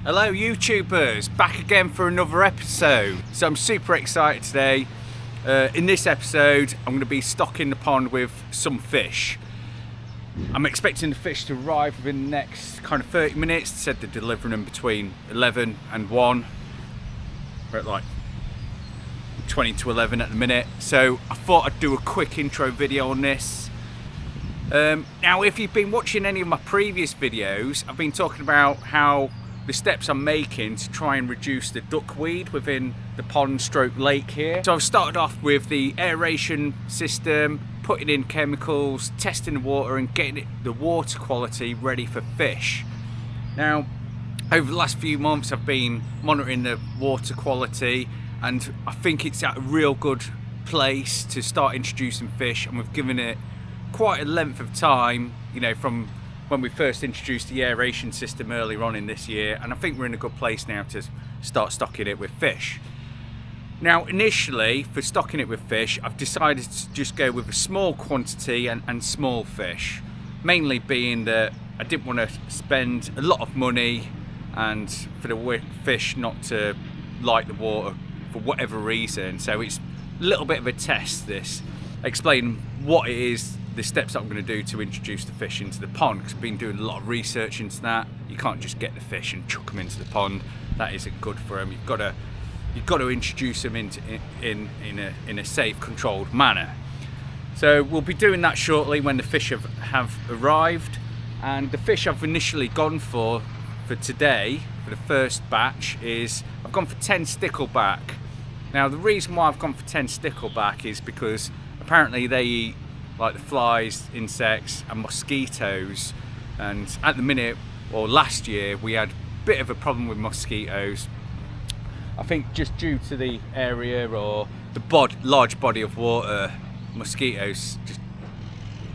Hello YouTubers, back again for another episode. So I'm super excited today. In this episode I'm going to be stocking the pond with some fish. I'm expecting the fish to arrive within the next kind of 30 minutes. They said they're delivering them between 11 and 1. We're at like 20 to 11 at the minute. So I thought I'd do a quick intro video on this. Now if you've been watching any of my previous videos, I've been talking about how the steps I'm making to try and reduce the duckweed within the pond stroke lake here. So I've started off with the aeration system, putting in chemicals, testing the water and getting the water quality ready for fish. Now over the last few months I've been monitoring the water quality and I think it's at a real good place to start introducing fish, and we've given it quite a length of time, you know, from when we first introduced the aeration system earlier on in this year, and I think we're in a good place now to start stocking it with fish. Now initially for stocking it with fish I've decided to just go with a small quantity and small fish, mainly being that I didn't want to spend a lot of money and for the fish not to like the water for whatever reason. So it's a little bit of a test, this, explain what it is, the steps that I'm going to do to introduce the fish into the pond, because I've been doing a lot of research into that. You can't just get the fish and chuck them into the pond. That isn't good for them. You've got to introduce them in a safe, controlled manner. So we'll be doing that shortly when the fish have arrived. And the fish I've initially gone for today, for the first batch, is I've gone for 10 stickleback. Now the reason why I've gone for 10 stickleback is because apparently they eat like the flies, insects and mosquitoes, and at the minute, or last year, we had a bit of a problem with mosquitoes. I think just due to the area or the large body of water, mosquitoes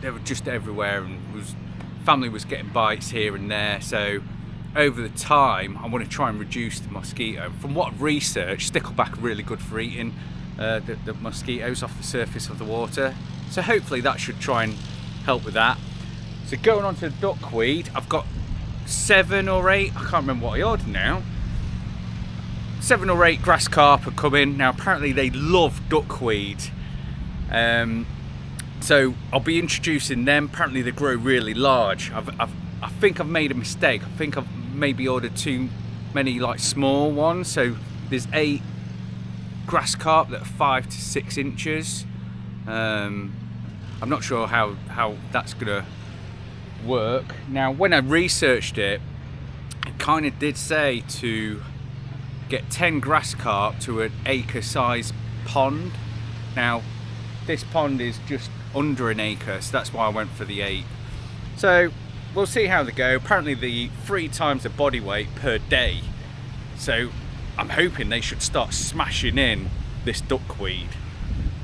they were just everywhere, and family was getting bites here and there. So over the time I want to try and reduce the mosquito. From what I've researched, stickleback are really good for eating the mosquitoes off the surface of the water. So hopefully that should try and help with that. So going on to the duckweed, I've got 7 or 8, I can't remember what I ordered now. 7 or 8 grass carp are coming. Now apparently they love duckweed. So I'll be introducing them. Apparently they grow really large. I think I've made a mistake. I think I've maybe ordered too many like small ones. So there's 8 grass carp that are 5 to 6 inches. I'm not sure how that's gonna work. Now when I researched it, it kind of did say to get 10 grass carp to an acre size pond. Now this pond is just under an acre, so that's why I went for the 8. So we'll see how they go. Apparently they eat 3 times the body weight per day, so I'm hoping they should start smashing in this duckweed.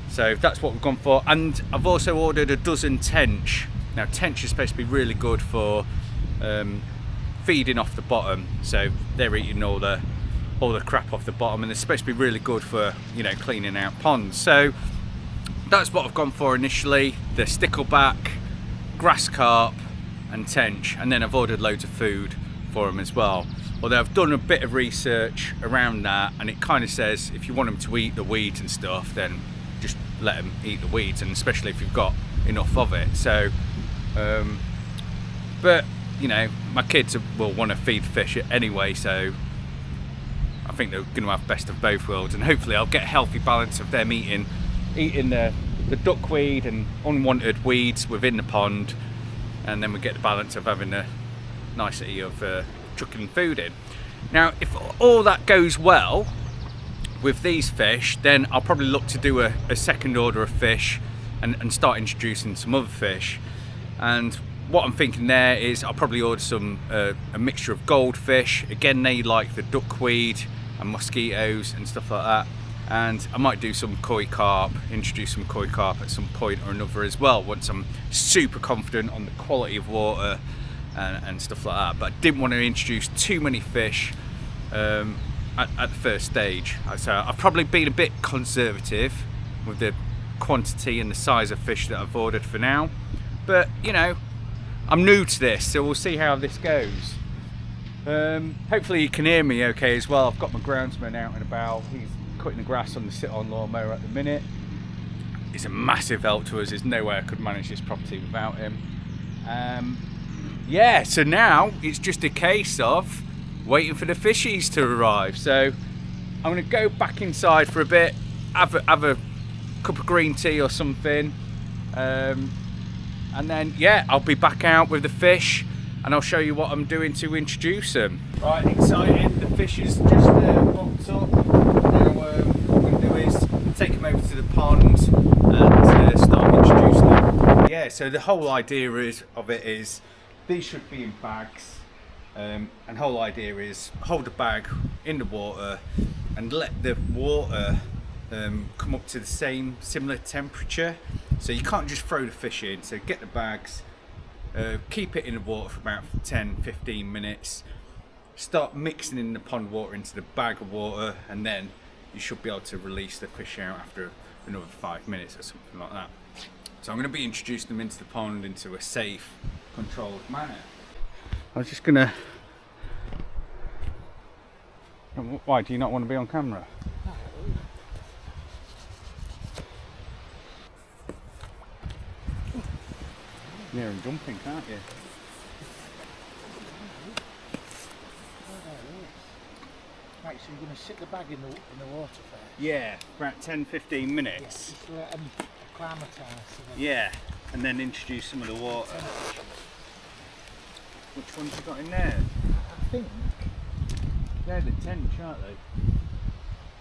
So that's what we've gone for. And I've also ordered a dozen tench. Now tench is supposed to be really good for feeding off the bottom. So they're eating all the crap off the bottom, and they're supposed to be really good for, you know, cleaning out ponds. So that's what I've gone for initially: the stickleback, grass carp and tench. And then I've ordered loads of food for them as well. Although I've done a bit of research around that, and it kind of says if you want them to eat the weeds and stuff, then just let them eat the weeds, and especially if you've got enough of it. So but you know, my kids will want to feed fish anyway, so I think they're going to have best of both worlds, and hopefully I'll get a healthy balance of them eating the duckweed and unwanted weeds within the pond, and then we get the balance of having a nicety of chucking food in. Now if all that goes well with these fish, then I'll probably look to do a second order of fish and start introducing some other fish. And what I'm thinking there is I'll probably order some a mixture of goldfish. Again, they like the duckweed and mosquitoes and stuff like that. And I might do some koi carp, introduce some koi carp at some point or another as well, once I'm super confident on the quality of water and stuff like that. But I didn't want to introduce too many fish at the first stage. So I've probably been a bit conservative with the quantity and the size of fish that I've ordered for now. But you know, I'm new to this, so we'll see how this goes. Hopefully you can hear me okay as well. I've got my groundsman out and about. He's cutting the grass on the sit-on lawnmower at the minute. It's a massive help to us. There's no way I could manage this property without him. Yeah, so now it's just a case of waiting for the fishies to arrive. So I'm going to go back inside for a bit, have a cup of green tea or something, and then yeah, I'll be back out with the fish and I'll show you what I'm doing to introduce them. Right, excited. The fish is just popped up. Now what I'm going to do is take them over to the pond and start introducing them. Yeah, so the whole idea of it is these should be in bags, and the whole idea is hold the bag in the water and let the water come up to the similar temperature. So you can't just throw the fish in, so get the bags, keep it in the water for about 10-15 minutes, start mixing in the pond water into the bag of water, and then you should be able to release the fish out after another 5 minutes or something like that. So I'm going to be introducing them into the pond into a safe, controlled manner. I was just going to... Why, do you not want to be on camera? Near and jumping, can't you? Right, so you're going to sit the bag in the water first? Yeah, about 10-15 minutes. Yeah, just let them acclimatise. Yeah, and then introduce some of the water. Which ones have you got in there? I think They're the tench, aren't they?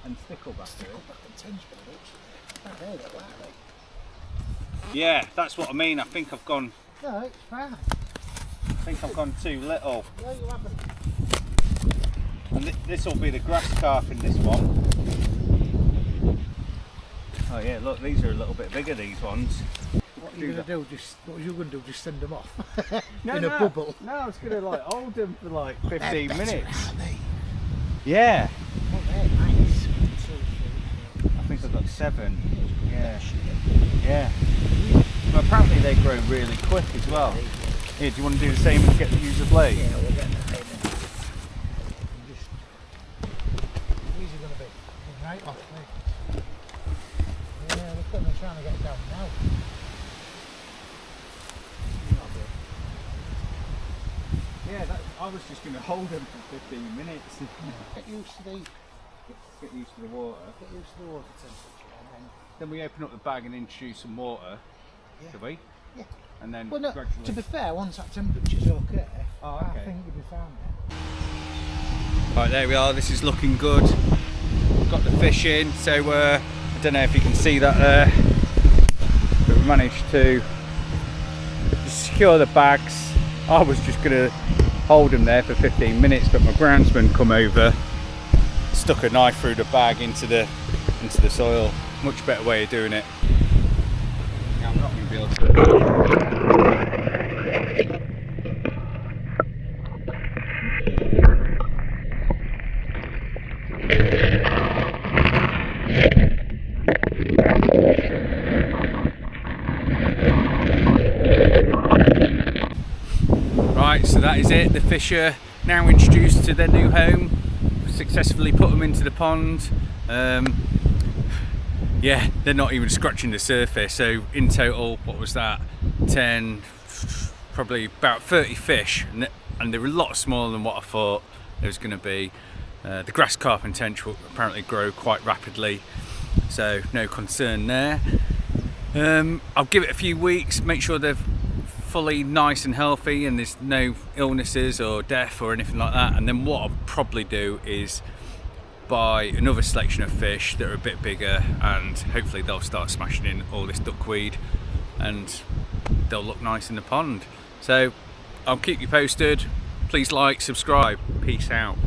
And stickleback. stickleback and tench belts. Not there, though, are they? Yeah, that's what I mean. I think I've gone. No, it's fine. I think I've gone too little. No, you haven't. And this will be the grass carp in this one. Oh yeah, look, these are a little bit bigger. These ones. What are you going to do? What are you going to do? Just send them off No, in a bubble? No, I was going to like hold them for like 15 They're minutes. better, aren't they? Yeah. Oh, they're nice. 1, 2, 3, 4. I think I've got 7. Yeah. Yeah. Well, apparently they grow really quick as well. Here, do you want to do the same and get the use of blade? Yeah, we'll get that in. These are going to be right off. Yeah, look at them trying to get down now. Yeah, I was just going to hold them for 15 minutes. Get used to the water. Get used to the water temperature, and Then we open up the bag and introduce some water, do we? Yeah. And then well, no, gradually... to be fair, once that temperature's okay, Oh, okay. I think you'll be fine there. Right, there we are. This is looking good. Got the fish in, so I don't know if you can see that there, but we managed to secure the bags. I was just going to hold them there for 15 minutes, but my groundsman come over, stuck a knife through the bag into the soil. Much better way of doing it. Yeah, I'm not going to be able to. Right, so that is it. The fish are now introduced to their new home. Successfully put them into the pond. Yeah, they're not even scratching the surface. So in total, what was that? 10, probably about 30 fish, and they were a lot smaller than what I thought it was going to be. The grass carp and tench will apparently grow quite rapidly, so no concern there. I'll give it a few weeks, make sure they're fully nice and healthy and there's no illnesses or death or anything like that, and then what I'll probably do is buy another selection of fish that are a bit bigger, and hopefully they'll start smashing in all this duckweed and they'll look nice in the pond. So I'll keep you posted. Please like, subscribe. Peace out.